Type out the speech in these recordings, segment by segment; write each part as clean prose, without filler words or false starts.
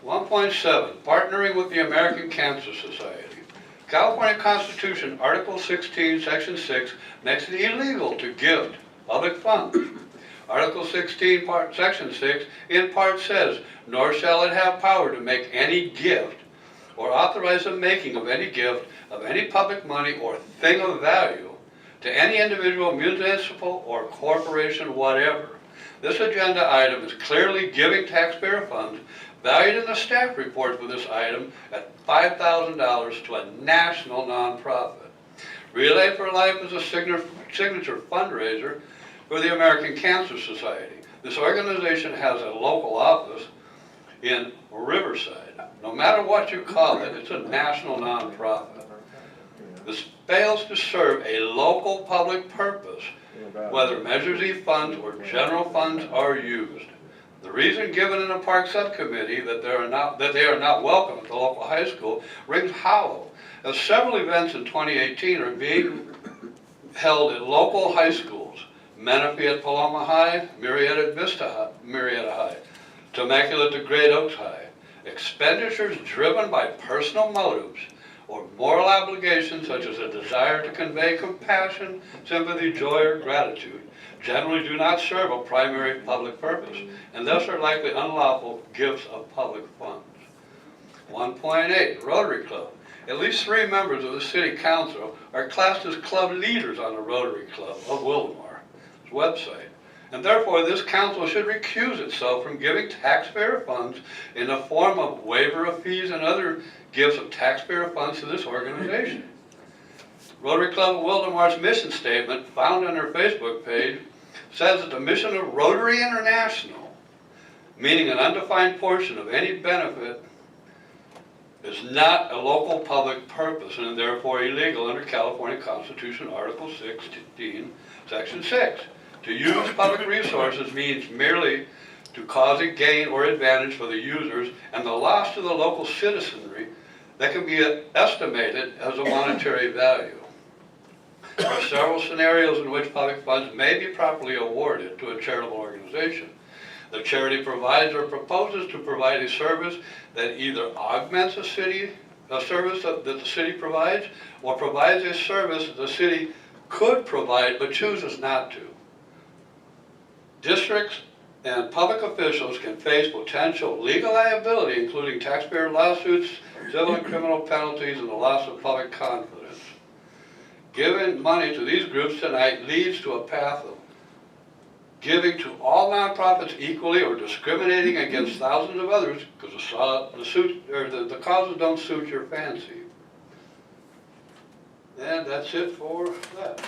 1.7, partnering with the American Cancer Society. California Constitution, Article 16, Section 6, makes it illegal to gift public funds. Article 16, Section 6, in part says, nor shall it have power to make any gift or authorize the making of any gift of any public money or thing of value to any individual, municipal, or corporation whatever. This agenda item is clearly giving taxpayer funds valued in the staff report for this item at $5,000 to a national nonprofit. Relay for Life is a signature fundraiser for the American Cancer Society. This organization has a local office in Riverside. No matter what you call it, it's a national nonprofit. This fails to serve a local public purpose, whether Measure Z funds or general funds are used. The reason given in the Park Subcommittee that they are not welcome at the local high school rings hollow, as several events in 2018 are being held at local high schools: Menifee at Paloma High, Murrieta at Murrieta High, Temecula at Great Oaks High. Expenditures driven by personal motives or moral obligations such as a desire to convey compassion, sympathy, joy, or gratitude generally do not serve a primary public purpose and thus are likely unlawful gifts of public funds. 1.8, Rotary Club. At least 3 members of the City Council are classed as club leaders on the Rotary Club of Wildomar website, and therefore this council should recuse itself from giving taxpayer funds in the form of waiver of fees and other gifts of taxpayer funds to this organization. Rotary Club of Wildomar's mission statement, found on their Facebook page, says that the mission of Rotary International, meaning an undefined portion of any benefit, is not a local public purpose and therefore illegal under California Constitution, Article 16, Section 6. To use public resources means merely to cause a gain or advantage for the users and the loss to the local citizenry that can be estimated as a monetary value. There are several scenarios in which public funds may be properly awarded to a charitable organization. The charity provides or proposes to provide a service that either augments a service that the city provides, or provides a service that the city could provide but chooses not to. Districts and public officials can face potential legal liability, including taxpayer lawsuits, civil and criminal penalties, and the loss of public confidence. Giving money to these groups tonight leads to a path of giving to all nonprofits equally or discriminating against thousands of others because the causes don't suit your fancy. And that's it for that.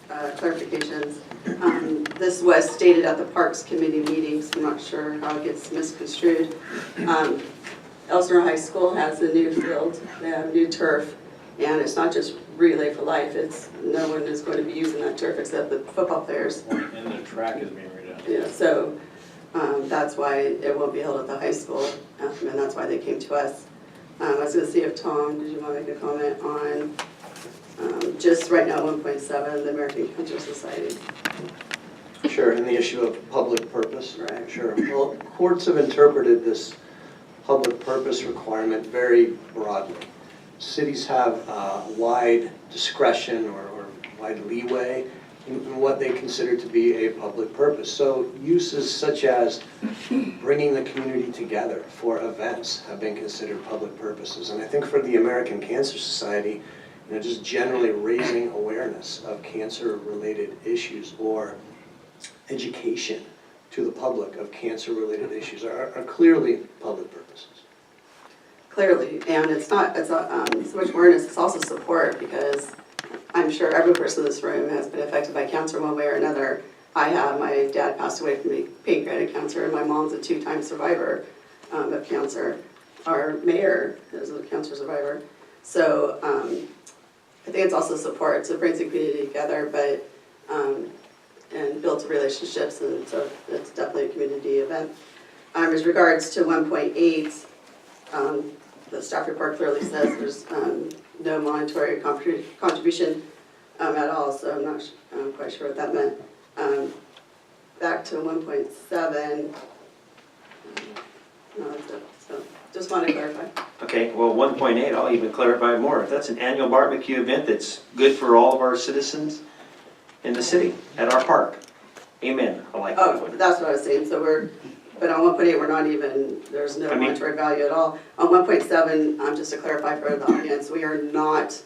Clarifications. This was stated at the Parks Committee meetings. I'm not sure how it gets misconstrued. Elsinore High School has a new field. They have new turf. And it's not just Relay for Life. It's no one is going to be using that turf except the football players. And the track is being redone. Yeah, so that's why it won't be held at the high school. And that's why they came to us. I was going to see if Tom, did you want to make a comment on just right now 1.7, the American Cancer Society? Sure, and the issue of public purpose. Right. Sure. Well, courts have interpreted this public purpose requirement very broadly. Cities have wide discretion or wide leeway in what they consider to be a public purpose. So uses such as bringing the community together for events have been considered public purposes. And I think for the American Cancer Society, just generally raising awareness of cancer-related issues or education to the public of cancer-related issues are clearly public purposes. Clearly, and it's not so much awareness, it's also support, because I'm sure every person in this room has been affected by cancer one way or another. I have. My dad passed away from pancreatic cancer, and my mom's a 2-time survivor of cancer. Our mayor is a cancer survivor. So I think it's also support, so it brings the community together, but and builds relationships, and so it's definitely a community event. As regards to 1.8, the staff report clearly says there's no monetary contribution at all, so I'm not quite sure what that meant. Back to 1.7, No, that's it. So, just wanted to clarify. Okay, well, 1.8, I'll even clarify more. If that's an annual barbecue event that's good for all of our citizens in the city, at our park. Amen, I like that Oh, one. that's what I was saying, so but on 1.8, we're not even, there's no I mean- monetary value at all. On 1.7, just to clarify for the audience, we are not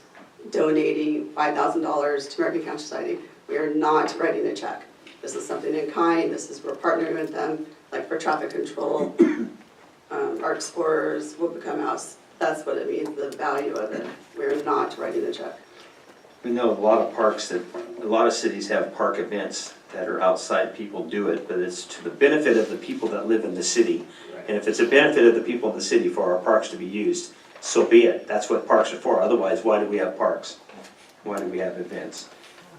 donating $5,000 to American Cancer Society. We are not writing a check. This is something in kind, we're partnering with them, like for traffic control, our explorers will become house. That's what it means, the value of it. We're not writing a check. We know a lot of parks that, a lot of cities have park events that are outside, people do it, but it's to the benefit of the people that live in the city. And if it's a benefit of the people in the city for our parks to be used, so be it. That's what parks are for. Otherwise, why do we have parks? Why do we have events?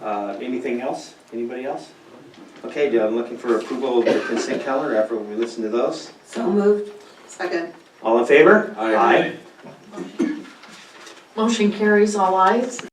Anything else? Anybody else? Okay, I'm looking for approval of the consent calendar after we listen to those. So moved. Second. All in favor? Aye. Motion carries, all ayes.